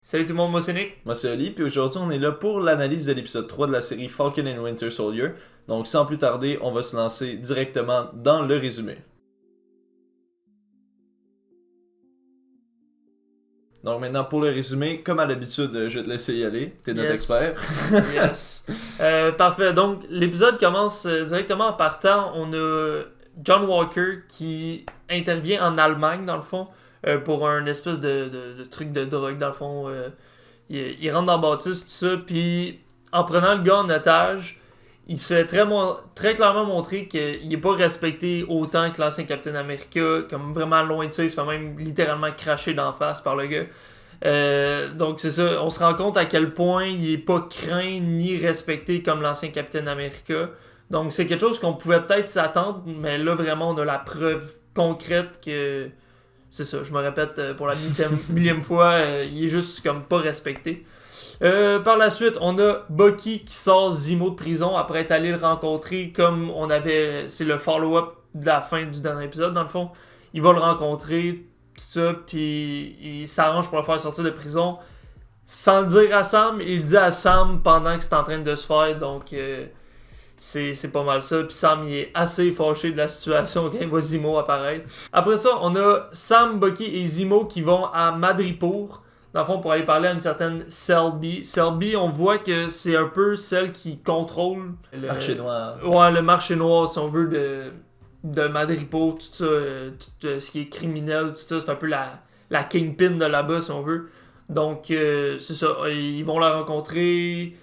Salut tout le monde, moi c'est Nick. Moi c'est Ali, puis aujourd'hui on est là pour l'analyse de l'épisode 3 de la série Falcon and Winter Soldier. Donc sans plus tarder, on va se lancer directement dans le résumé. Donc maintenant pour le résumé, comme à l'habitude, je vais te laisser y aller, t'es notre expert. Yes. Parfait, donc l'épisode commence directement en partant. On a John Walker qui intervient en Allemagne dans le fond pour un espèce de truc de drogue dans le fond. Il rentre dans la bâtisse, tout ça, puis en prenant le gars en otage, il se fait très clairement montrer qu'il n'est pas respecté autant que l'ancien Captain America, comme vraiment loin de ça, il se fait même littéralement cracher d'en face par le gars. Donc c'est ça, on se rend compte à quel point il est pas craint ni respecté comme l'ancien Captain America. Donc c'est quelque chose qu'on pouvait peut-être s'attendre, mais là vraiment on a la preuve concrète que c'est ça, je me répète pour la millième fois, il est juste comme pas respecté. Par la suite, on a Bucky qui sort Zemo de prison après être allé le rencontrer comme on avait. C'est le follow-up de la fin du dernier épisode, dans le fond. Il va le rencontrer, tout ça, puis il s'arrange pour le faire sortir de prison. Sans le dire à Sam, il le dit à Sam pendant que c'est en train de se faire, donc c'est pas mal ça. Puis Sam, il est assez fâché de la situation quand il voit Zemo apparaître. Après ça, on a Sam, Bucky et Zemo qui vont à Madripoor. Dans le fond, pour aller parler à une certaine Selby. Selby, on voit que c'est un peu celle qui contrôle le marché noir. Ouais, le marché noir, si on veut, de Madripoor, tout ça, tout ce qui est criminel, tout ça, c'est un peu la kingpin de là-bas, si on veut. Donc, c'est ça, ils vont la rencontrer.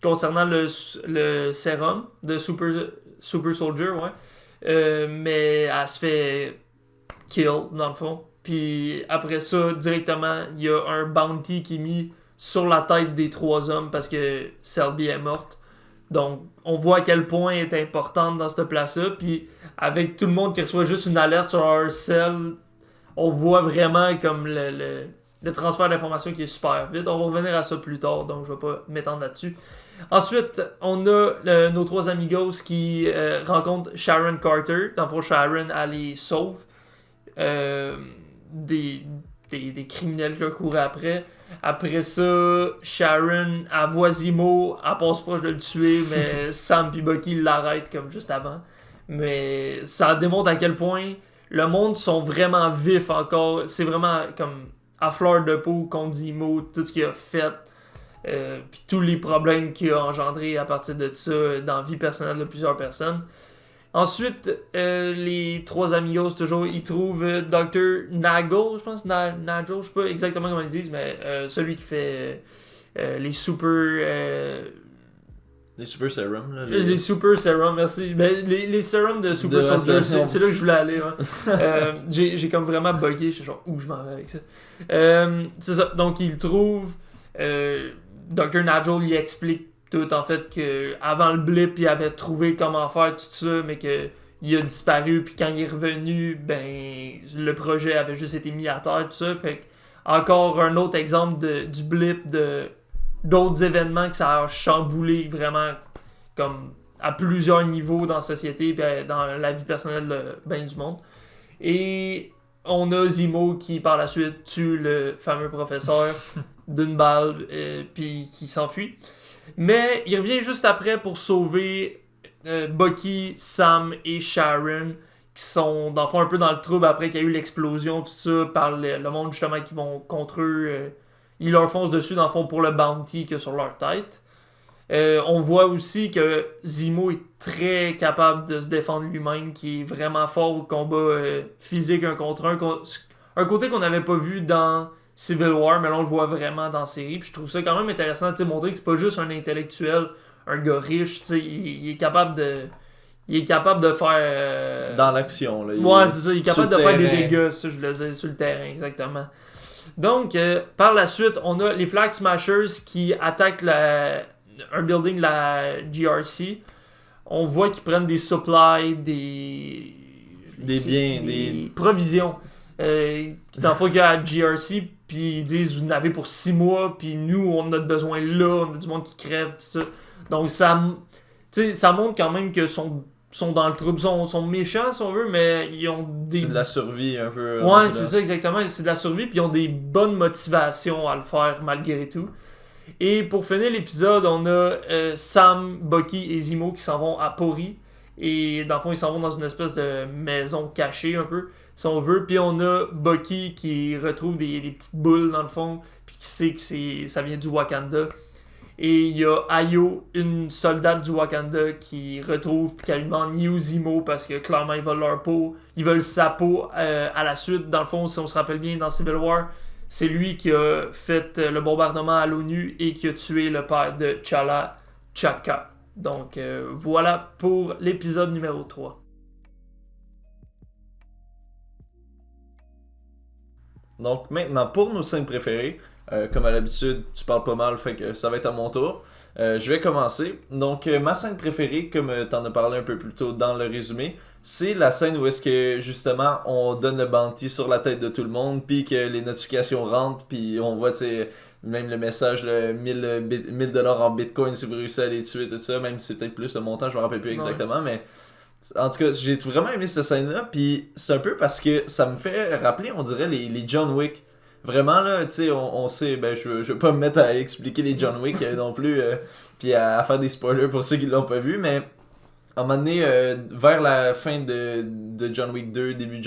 Concernant le sérum de Super Soldier, ouais. Mais elle se fait kill, dans le fond. Puis après ça, directement, il y a un bounty qui est mis sur la tête des 3 hommes parce que Selby est morte. Donc, on voit à quel point elle est importante dans cette place-là. Puis avec tout le monde qui reçoit juste une alerte sur leur cell, on voit vraiment comme le transfert d'informations qui est super vite. On va revenir à ça plus tard, donc je vais pas m'étendre là-dessus. Ensuite, on a nos 3 amigos qui rencontrent Sharon Carter. Dans le fond, Sharon, elle les sauve. Des criminels qui courent après. Après ça, Sharon, elle voit Zemo, elle passe proche de le tuer, mais Sam et Bucky l'arrêtent comme juste avant. Mais ça démontre à quel point le monde sont vraiment vifs encore. C'est vraiment comme à fleur de peau contre Zemo, tout ce qu'il a fait. Puis tous les problèmes qu'il a engendrés à partir de ça dans la vie personnelle de plusieurs personnes. Ensuite, les 3 amigos, toujours, ils trouvent Dr. Nagel, je pense, Nagel, je sais pas exactement comment ils disent, mais celui qui fait les super... Les super serums, là. Les super serums, merci. Ben, les serums de Super Soldier, c'est là que je voulais aller. Hein. J'ai comme vraiment bugué, je sais genre où je m'en vais avec ça. C'est ça, donc ils trouvent... Dr. Nagel, il explique tout en fait que avant le blip il avait trouvé comment faire tout ça mais que il a disparu puis quand il est revenu ben le projet avait juste été mis à terre tout ça fait que, encore un autre exemple du blip d'autres événements que ça a chamboulé vraiment comme à plusieurs niveaux dans la société et dans la vie personnelle du monde. Et on a Zemo qui par la suite tue le fameux professeur d'une balle puis qui s'enfuit. Mais il revient juste après pour sauver Bucky, Sam et Sharon qui sont dans le fond un peu dans le trouble après qu'il y a eu l'explosion, tout ça, par le monde justement qui vont contre eux. Ils leur foncent dessus dans le fond pour le bounty qu'il y a sur leur tête. On voit aussi que Zemo est très capable de se défendre lui-même, qui est vraiment fort au combat physique un contre un. Un côté qu'on n'avait pas vu dans Civil War, mais là on le voit vraiment dans la série. Puis je trouve ça quand même intéressant de montrer que c'est pas juste un intellectuel, un gars riche, il est capable de faire... Dans l'action, là. Ouais, c'est ça, il est capable de faire des dégâts, ça je voulais dire, sur le terrain, exactement. Donc, par la suite, on a les Flag Smashers qui attaquent un building de la GRC. On voit qu'ils prennent des supplies, des provisions. Dans le fond, qu'il y a à GRC, puis ils disent vous en avez pour 6 mois, puis nous on a besoin là, on a du monde qui crève, tout ça. Donc ça montre quand même que sont sont dans le trouble, sont méchants si on veut, mais ils ont des... C'est de la survie un peu. Ouais, c'est ça exactement, c'est de la survie, puis ils ont des bonnes motivations à le faire malgré tout. Et pour finir l'épisode, on a Sam, Bucky et Zemo qui s'en vont à Pori. Et dans le fond, ils s'en vont dans une espèce de maison cachée un peu, si on veut. Puis on a Bucky qui retrouve des petites boules dans le fond, puis qui sait que ça vient du Wakanda. Et il y a Ayo, une soldate du Wakanda, qui retrouve puis qui lui demande New Zemo parce que clairement ils veulent leur peau. Ils veulent sa peau à la suite. Dans le fond, si on se rappelle bien, dans Civil War, c'est lui qui a fait le bombardement à l'ONU et qui a tué le père de T'Challa, T'Chaka. Donc voilà pour l'épisode numéro 3. Donc maintenant, pour nos scènes préférées, comme à l'habitude, tu parles pas mal, fait que ça va être à mon tour. Je vais commencer. Donc ma scène préférée, comme t'en as parlé un peu plus tôt dans le résumé, c'est la scène où est-ce que justement on donne le bounty sur la tête de tout le monde, puis que les notifications rentrent, puis on voit, tu sais, même le message, le 1000$ en bitcoin si vous réussissez à les tuer, tout ça, même si c'est peut-être plus le montant, je me rappelle plus exactement, mais en tout cas, j'ai vraiment aimé cette scène-là, puis c'est un peu parce que ça me fait rappeler, on dirait, les John Wick. Vraiment, là, tu sais, on sait, ben, je veux pas me mettre à expliquer les John Wick non plus, puis à faire des spoilers pour ceux qui l'ont pas vu, mais à un moment donné, vers la fin de John Wick 2, début de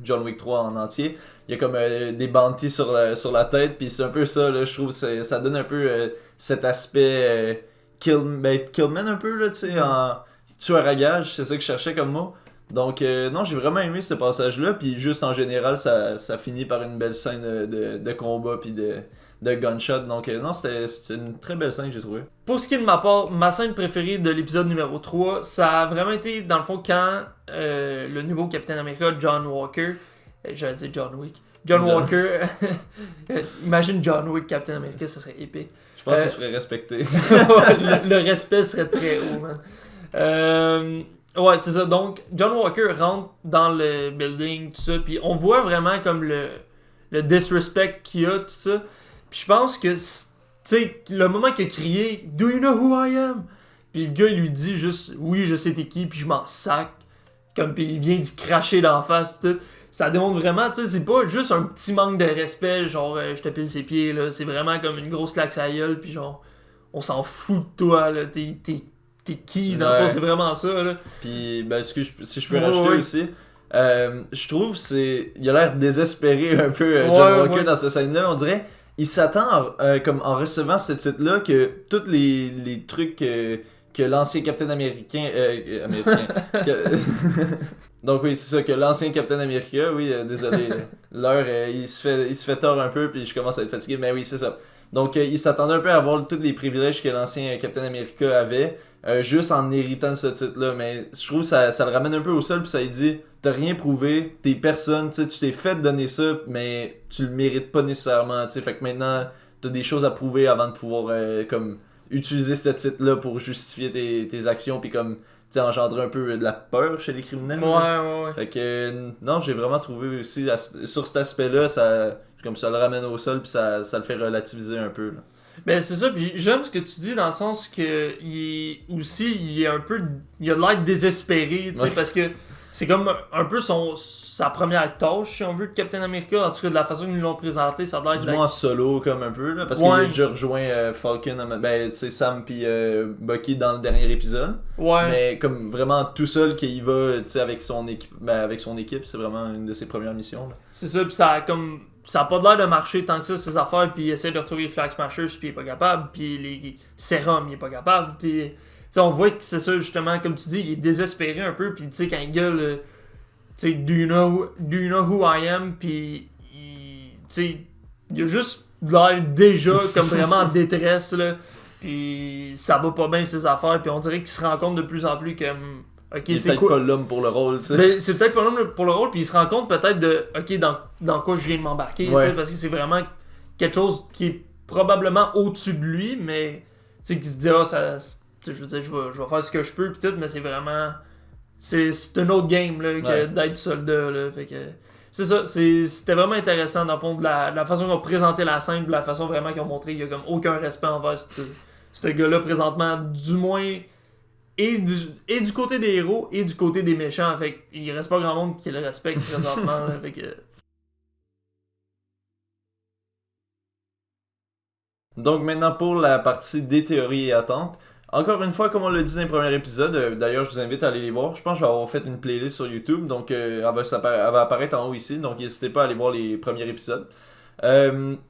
John Wick 3 en entier, il y a comme des bounties sur la tête, puis c'est un peu ça, là, je trouve, ça donne un peu cet aspect Killman un peu, là, tu sais, en tueur à gage, c'est ça que je cherchais comme mot. Donc, non, j'ai vraiment aimé ce passage-là, puis juste en général, ça finit par une belle scène de combat, puis de gunshot. Donc, non, c'était une très belle scène que j'ai trouvée. Pour ce qui est de ma part, ma scène préférée de l'épisode numéro 3, ça a vraiment été, dans le fond, quand le nouveau Captain America, John Walker, j'allais dire John Wick, John Walker, imagine John Wick, Captain America, ça serait épique. Je pense qu'il se ferait respecter. le respect serait très haut, man. Ouais, c'est ça. Donc, John Walker rentre dans le building, tout ça, puis on voit vraiment comme le disrespect qu'il y a, tout ça. Puis je pense que, tu sais, le moment qu'il a crié « Do you know who I am? » Puis le gars, il lui dit juste « Oui, je sais t'es qui, puis je m'en sac. » Comme, puis il vient d'y cracher d'en face, pis tout. Ça démontre vraiment, tu sais, c'est pas juste un petit manque de respect, genre je te pile ses pieds, là. C'est vraiment comme une grosse claque à la gueule, puis genre, on s'en fout de toi, là. T'es qui, dans le fond, c'est vraiment ça, là. Puis, ben, si je peux rajouter aussi, je trouve il a l'air désespéré un peu, John Walker, dans cette scène-là. On dirait, il s'attend, comme en recevant ce titre-là, que tous les trucs que l'ancien Captain Américain... Donc oui, c'est ça, que l'ancien Captain America, oui, désolé, l'heure, il se fait tort un peu, puis je commence à être fatigué, mais oui, c'est ça. Donc, il s'attendait un peu à avoir tous les privilèges que l'ancien Captain America avait, juste en héritant de ce titre-là. Mais je trouve que ça le ramène un peu au sol, puis ça lui dit t'as rien prouvé, t'es personne, tu t'es fait donner ça, mais tu le mérites pas nécessairement. T'sais. Fait que maintenant, t'as des choses à prouver avant de pouvoir comme utiliser ce titre-là pour justifier tes actions, puis comme engendrer un peu de la peur chez les criminels. Ouais. Fait que, non, j'ai vraiment trouvé aussi, sur cet aspect-là, ça le ramène au sol, puis ça le fait relativiser un peu. Là. Ben c'est ça, puis j'aime ce que tu dis dans le sens que il est un peu, il a l'air désespéré, tu sais, parce que c'est comme un peu sa première tâche, si on veut, de Captain America, en tout cas de la façon qu'ils l'ont présenté, ça a l'air du moins en solo comme un peu, là, parce qu'il a déjà rejoint Falcon, ben tu sais, Sam puis Bucky dans le dernier épisode, mais comme vraiment tout seul qu'il va, tu sais, avec son équipe, c'est vraiment une de ses premières missions. Là. C'est ça, puis ça a pas l'air de marcher tant que ça, ces affaires, puis il essaie de retrouver les Flag Smashers, puis il est pas capable, puis les Serum, il est pas capable, puis t'sais, on voit que c'est ça, justement, comme tu dis, il est désespéré un peu, puis tu sais, quand il gueule, tu sais, do you know who I am, puis il a juste l'air déjà comme vraiment en détresse, là, puis ça va pas bien ses affaires, puis on dirait qu'il se rend compte de plus en plus comme... Okay, il est peut-être pas l'homme pour le rôle, tu sais. Ben, c'est peut-être pas l'homme pour le rôle, puis il se rend compte peut-être de ok, dans quoi je viens de m'embarquer, parce que c'est vraiment quelque chose qui est probablement au-dessus de lui, mais tu sais, qui se dit je veux dire, je vais faire ce que je peux, pis tout, mais c'est vraiment. C'est un autre game là, que d'être soldat, là. Fait que. C'est ça, c'était vraiment intéressant dans le fond de la façon qu'ils ont présenté la scène, de la façon vraiment qu'ils ont montré qu'il n'y a comme aucun respect envers ce gars-là présentement, du moins. et du côté des héros et du côté des méchants. Fait qu'il reste pas grand monde qui le respecte présentement. Là, fait que... Donc maintenant pour la partie des théories et attentes. Encore une fois, comme on l'a dit dans le premier épisode, d'ailleurs je vous invite à aller les voir. Je pense que je vais avoir fait une playlist sur YouTube, donc elle va apparaître en haut ici, donc n'hésitez pas à aller voir les premiers épisodes.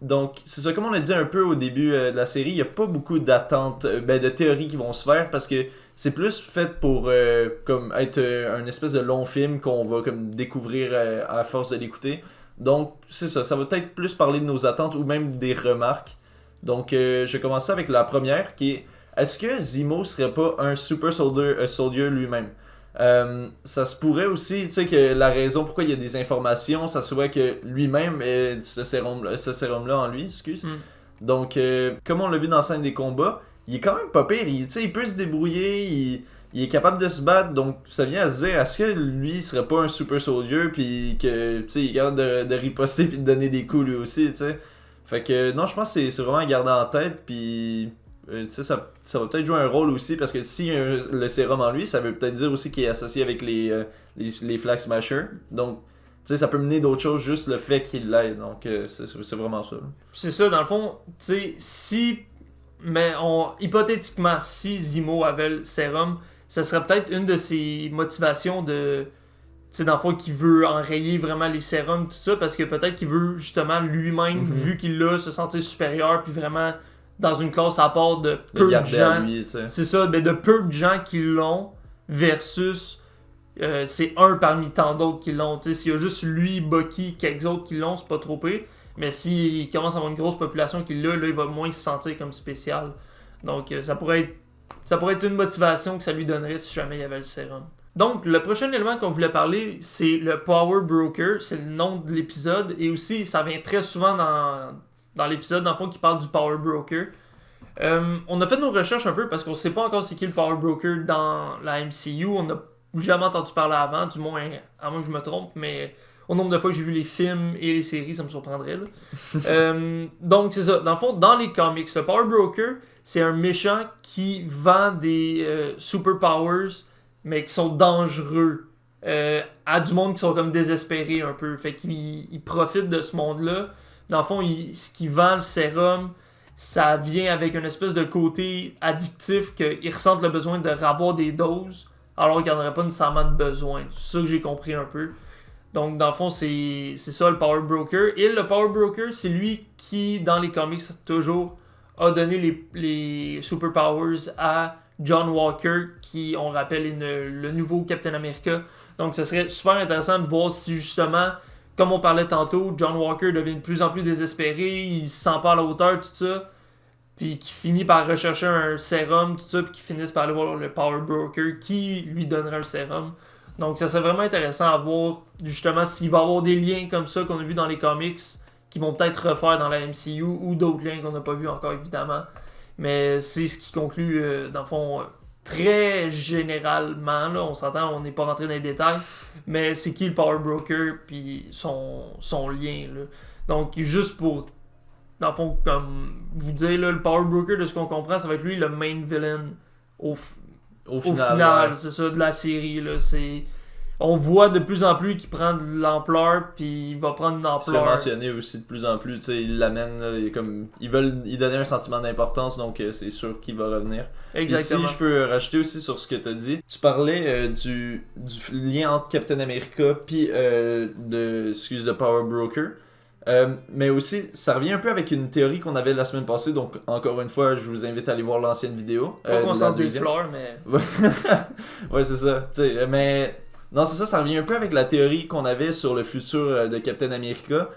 Donc c'est ça, comme on l'a dit un peu au début de la série, il n'y a pas beaucoup d'attentes, de théories qui vont se faire parce que c'est plus fait pour comme être un espèce de long film qu'on va comme découvrir à force de l'écouter. Donc c'est ça, ça va peut-être plus parler de nos attentes ou même des remarques. Donc je vais commencer avec la première qui est: est-ce que Zemo serait pas un super soldier lui-même? Ça se pourrait aussi, tu sais, que la raison pourquoi il y a des informations, ça se voit que lui-même ait ce sérum-là en lui, excuse. Donc, comme on l'a vu dans la scène des combats, il est quand même pas pire. Il peut se débrouiller, il est capable de se battre, donc ça vient à se dire, est-ce que lui serait pas un super soldier, puis que, tu sais, il est capable de riposter puis de donner des coups lui aussi, tu sais. Fait que, non, je pense que c'est vraiment à garder en tête, puis... ça va peut-être jouer un rôle aussi parce que si le sérum en lui, ça veut peut-être dire aussi qu'il est associé avec les Flag Smashers. Donc, ça peut mener d'autres choses, juste le fait qu'il l'aide. Donc, c'est vraiment ça. C'est ça, dans le fond, tu sais, hypothétiquement, si Zemo avait le sérum, ça serait peut-être une de ses motivations de. Tu sais, dans le fond, qu'il veut enrayer vraiment les sérums, tout ça, parce que peut-être qu'il veut justement lui-même, vu qu'il l'a, se sentir supérieur, puis vraiment dans une classe à part de peu de gens. C'est ça, mais de peu de gens qui l'ont versus c'est un parmi tant d'autres qui l'ont. Tu sais, s'il y a juste lui, Bucky, quelques autres qui l'ont, c'est pas trop pire. Mais s'il commence à avoir une grosse population qui l'a, là, il va moins se sentir comme spécial. Donc ça pourrait être une motivation que ça lui donnerait si jamais il y avait le sérum. Donc, le prochain élément qu'on voulait parler, c'est le Power Broker. C'est le nom de l'épisode. Et aussi, ça vient très souvent dans l'épisode, dans le fond, qui parle du Power Broker. On a fait nos recherches un peu parce qu'on ne sait pas encore c'est qui le Power Broker dans la MCU. On n'a jamais entendu parler avant, du moins, à moins que je me trompe, mais au nombre de fois que j'ai vu les films et les séries, ça me surprendrait. Là. Donc, c'est ça. Dans le fond, dans les comics, le Power Broker, c'est un méchant qui vend des superpowers, mais qui sont dangereux à du monde qui sont comme désespérés un peu. Fait qu'il profite de ce monde-là. Dans le fond, ce qui vend le sérum, ça vient avec une espèce de côté addictif qu'ils ressentent le besoin de ravoir des doses, alors qu'il n'y en aurait pas nécessairement de besoin. C'est ça que j'ai compris un peu. Donc, dans le fond, c'est ça le Power Broker. Et le Power Broker, c'est lui qui, dans les comics, toujours a donné les superpowers à John Walker, qui, on rappelle, est le nouveau Captain America. Donc, ça serait super intéressant de voir si, justement, comme on parlait tantôt, John Walker devient de plus en plus désespéré, il se sent pas à la hauteur, tout ça, puis qui finit par rechercher un sérum, tout ça, puis qui finisse par aller voir le Power Broker qui lui donnerait un sérum. Donc, ça serait vraiment intéressant à voir, justement, s'il va y avoir des liens comme ça qu'on a vu dans les comics, qui vont peut-être refaire dans la MCU, ou d'autres liens qu'on n'a pas vu encore, évidemment. Mais c'est ce qui conclut, dans le fond, très généralement, là, on s'entend, on n'est pas rentré dans les détails, mais c'est qui le Power Broker, puis son lien. Là. Donc, juste pour, dans le fond, comme vous dire, là, le Power Broker, de ce qu'on comprend, ça va être lui le main villain au final, ouais. C'est ça, de la série. Là, on voit de plus en plus qu'il prend de l'ampleur, puis il va prendre une ampleur. C'est mentionné aussi de plus en plus, tu sais, ils l'amènent, ils veulent y donner un sentiment d'importance, donc c'est sûr qu'il va revenir. Exactement. Ici, je peux rajouter aussi sur ce que tu as dit. Tu parlais du lien entre Captain America puis de Power Broker. Mais aussi, ça revient un peu avec une théorie qu'on avait la semaine passée, donc encore une fois, je vous invite à aller voir l'ancienne vidéo. Pas qu'on sens des fleurs, mais... ouais, c'est ça. T'sais, mais non, c'est ça, ça revient un peu avec la théorie qu'on avait sur le futur de Captain America.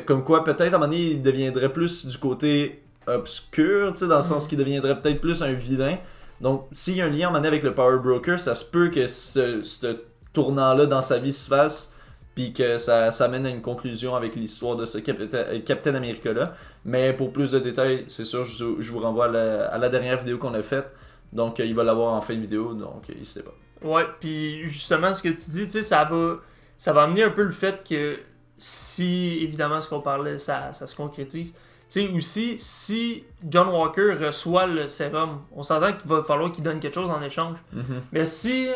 Comme quoi, peut-être à un moment donné, il deviendrait plus du côté obscur, dans le sens qu'il deviendrait peut-être plus un vilain. Donc, s'il y a un lien à un moment donné avec le Power Broker, ça se peut que ce tournant-là dans sa vie se fasse, puis que ça mène à une conclusion avec l'histoire de ce Captain America-là. Mais pour plus de détails, c'est sûr, je vous renvoie à la dernière vidéo qu'on a faite. Donc, il va l'avoir en fin de vidéo, donc n'hésitez pas. Ouais, puis justement, ce que tu dis, tu sais, ça va amener un peu le fait que si, évidemment, ce qu'on parlait, ça se concrétise, sais, aussi, si John Walker reçoit le sérum, on s'entend qu'il va falloir qu'il donne quelque chose en échange. Mais si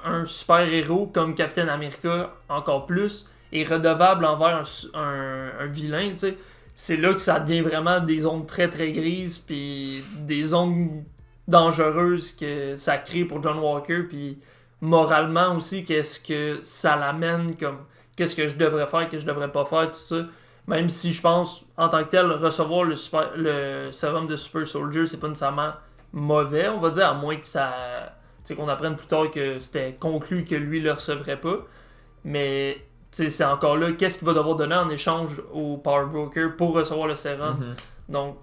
un super-héros comme Captain America, encore plus, est redevable envers un vilain, tu sais, c'est là que ça devient vraiment des zones très très grises, puis des zones dangereuses que ça crée pour John Walker, puis moralement aussi, qu'est-ce que ça l'amène, comme qu'est-ce que je devrais faire, qu'est-ce que je devrais pas faire, tout ça. Même si je pense, en tant que tel, recevoir le sérum de Super Soldier, c'est pas nécessairement mauvais, on va dire, à moins que ça... Tu sais, qu'on apprenne plus tard que c'était conclu que lui le recevrait pas. Mais, tu sais, c'est encore là, qu'est-ce qu'il va devoir donner en échange au Power Broker pour recevoir le sérum. Donc,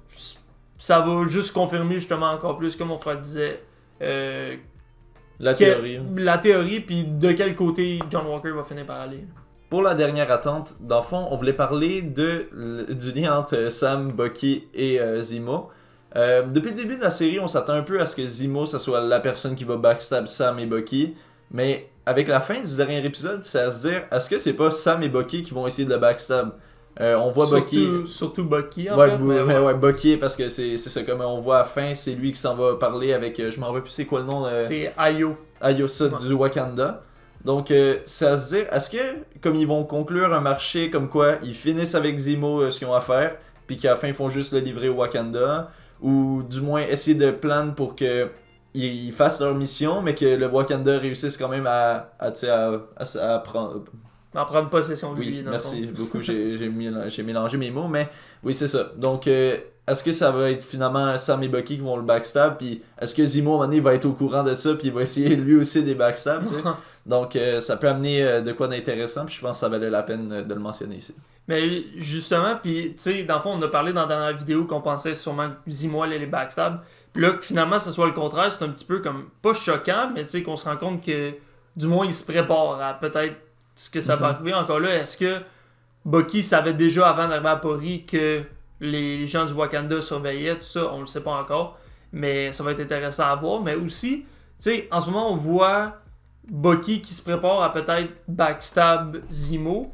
ça va juste confirmer justement encore plus, comme mon frère disait, la théorie. La théorie, puis de quel côté John Walker va finir par aller. Pour la dernière attente, dans le fond, on voulait parler du lien entre Sam, Bucky et Zemo. Depuis le début de la série, on s'attend un peu à ce que Zemo, ça soit la personne qui va backstab Sam et Bucky. Mais avec la fin du dernier épisode, c'est à se dire, est-ce que c'est pas Sam et Bucky qui vont essayer de le backstab? On voit Bucky. Surtout Bucky, en fait. Ouais, Bucky, parce que c'est ça, comme on voit à la fin, c'est lui qui s'en va parler avec, je m'en rappelle plus c'est quoi le nom. C'est Ayo. Ayo, ça, du Wakanda. Donc, c'est à se dire, est-ce que, comme ils vont conclure un marché comme quoi, ils finissent avec Zemo ce qu'ils ont à faire, puis qu'à la fin, ils font juste le livrer au Wakanda, ou du moins essayer de plan pour que ils fassent leur mission, mais que le Wakanda réussisse quand même à prendre... En prendre possession de lui. Oui, merci beaucoup, j'ai mélangé mes mots, mais oui, c'est ça. Donc, est-ce que ça va être finalement Sam et Bucky qui vont le backstab, puis est-ce que Zemo, à un moment donné, va être au courant de ça, puis il va essayer lui aussi des backstabs, tu sais? Donc, ça peut amener de quoi d'intéressant, puis je pense que ça valait la peine de le mentionner ici. Mais justement, puis tu sais, dans le fond, on a parlé dans la dernière vidéo qu'on pensait sûrement que Zemo allait les backstab. Puis là, que finalement, ce soit le contraire, c'est un petit peu comme, pas choquant, mais tu sais, qu'on se rend compte que, du moins, il se prépare à peut-être ce que ça va arriver. Encore là, est-ce que Bucky savait déjà avant d'arriver à Pori que les gens du Wakanda surveillaient, tout ça, on le sait pas encore. Mais ça va être intéressant à voir. Mais aussi, tu sais, en ce moment, on voit Bucky qui se prépare à peut-être backstab Zemo.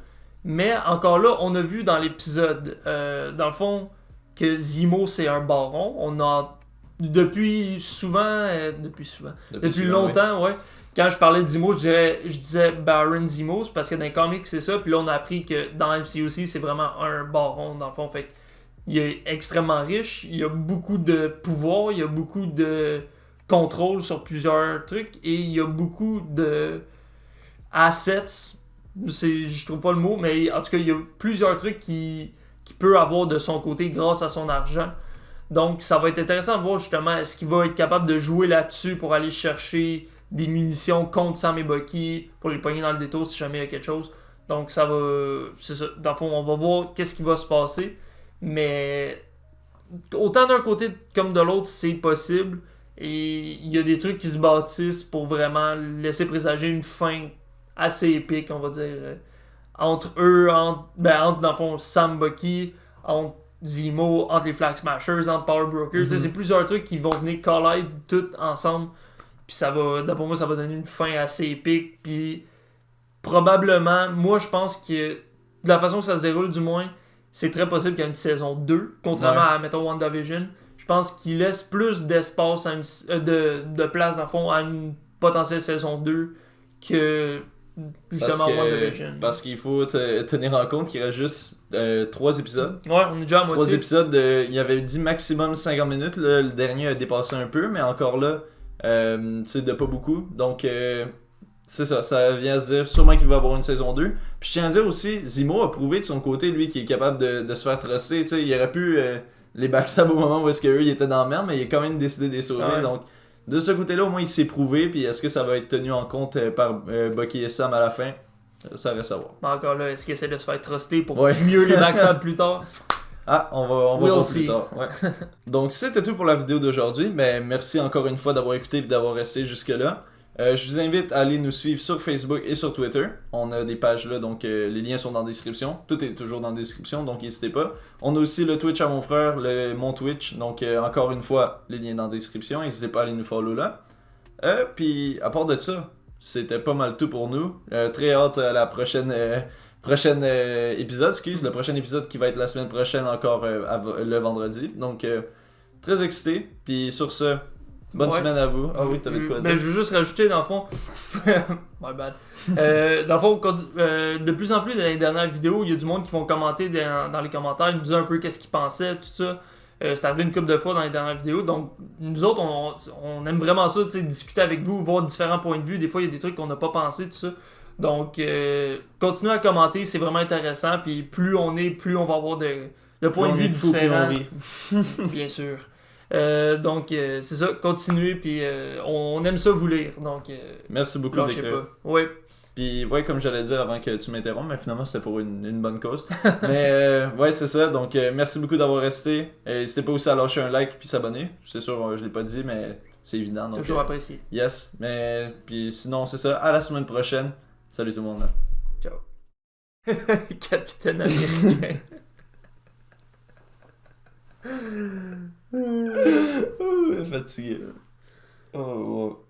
Mais encore là, on a vu dans l'épisode, dans le fond, que Zemo, c'est un baron. On a, depuis longtemps, ouais. Quand je parlais de Zemo, je disais Baron Zemo, parce que dans les comics, c'est ça. Puis là, on a appris que dans MCU aussi, c'est vraiment un baron, dans le fond. Fait il est extrêmement riche, il a beaucoup de pouvoir, il a beaucoup de contrôle sur plusieurs trucs, et il a beaucoup de assets. Je trouve pas le mot, mais en tout cas, il y a plusieurs trucs qu'il peut avoir de son côté grâce à son argent. Donc, ça va être intéressant de voir justement, est-ce qu'il va être capable de jouer là-dessus pour aller chercher des munitions contre Sam et Bucky pour les pogner dans le détour si jamais il y a quelque chose. Donc, ça va... C'est ça. Dans le fond, on va voir qu'est-ce qui va se passer. Mais autant d'un côté comme de l'autre, c'est possible. Et il y a des trucs qui se bâtissent pour vraiment laisser présager une fin assez épique, on va dire. Entre eux, entre dans le fond, Sam Bucky, entre Zemo, entre les Flag Smashers, entre Power Broker. C'est plusieurs trucs qui vont venir collide tout ensemble. Puis ça va, d'après moi, ça va donner une fin assez épique. Puis probablement, moi je pense que de la façon que ça se déroule, du moins, c'est très possible qu'il y ait une saison 2, contrairement à, mettons, WandaVision. Je pense qu'il laisse plus d'espace, de place, dans le fond, à une potentielle saison 2 que justement WandaVision. Parce qu'il faut tenir en compte qu'il reste juste 3 épisodes. Ouais, on est déjà à moitié. 3 épisodes, il avait dit maximum 50 minutes. Là, le dernier a dépassé un peu, mais encore là, c'est de pas beaucoup. Donc, c'est ça vient se dire sûrement qu'il va avoir une saison 2. Puis je tiens à dire aussi, Zemo a prouvé de son côté, lui, qu'il est capable de se faire truster. Il aurait pu les backstab au moment où est-ce qu'eux ils étaient dans la merde, mais il a quand même décidé de les sauver. Ouais. Donc, de ce côté-là, au moins, il s'est prouvé. Puis est-ce que ça va être tenu en compte par Bucky et Sam à la fin? Ça reste à voir. Mais encore là, est-ce qu'il essaie de se faire truster pour mieux les backstab plus tard? Ah, on va voir plus tard. Ouais. Donc, c'était tout pour la vidéo d'aujourd'hui. Mais merci encore une fois d'avoir écouté et d'avoir resté jusque-là. Je vous invite à aller nous suivre sur Facebook et sur Twitter. On a des pages là, donc les liens sont dans la description. Tout est toujours dans la description, donc n'hésitez pas. On a aussi le Twitch à mon frère, mon Twitch. Donc encore une fois, les liens dans la description. N'hésitez pas à aller nous follow là. Puis à part de ça, c'était pas mal tout pour nous. Très hâte à la prochaine prochain épisode, le prochain épisode qui va être la semaine prochaine encore le vendredi. Donc, très excité. Puis sur ce, bonne semaine à vous. Ah oui, t'avais de quoi dire? Je veux juste rajouter, dans le fond, my bad. Dans le fond, de plus en plus dans les dernières vidéos, il y a du monde qui vont commenter dans les commentaires, ils nous disent un peu qu'est-ce qu'ils pensaient, tout ça. C'est arrivé une couple de fois dans les dernières vidéos. Donc, nous autres, on aime vraiment ça, discuter avec vous, voir différents points de vue. Des fois, il y a des trucs qu'on n'a pas pensé, tout ça. Donc, continuez à commenter, c'est vraiment intéressant. Puis plus on va avoir de points de vue différents. Bien sûr. Donc, c'est ça, continuez. Puis on aime ça vous lire. Donc, merci beaucoup d'écrire. Oui. Puis, ouais, comme j'allais dire avant que tu m'interrompes, mais finalement, c'était pour une bonne cause. Mais, ouais, c'est ça. Donc, merci beaucoup d'avoir resté. N'hésitez pas aussi à lâcher un like puis s'abonner. C'est sûr, je l'ai pas dit, mais c'est évident. Donc, toujours apprécié. Yes. Mais, puis sinon, c'est ça. À la semaine prochaine. Salut tout le monde. Ciao. Capitaine américain. Fatigué. Oh.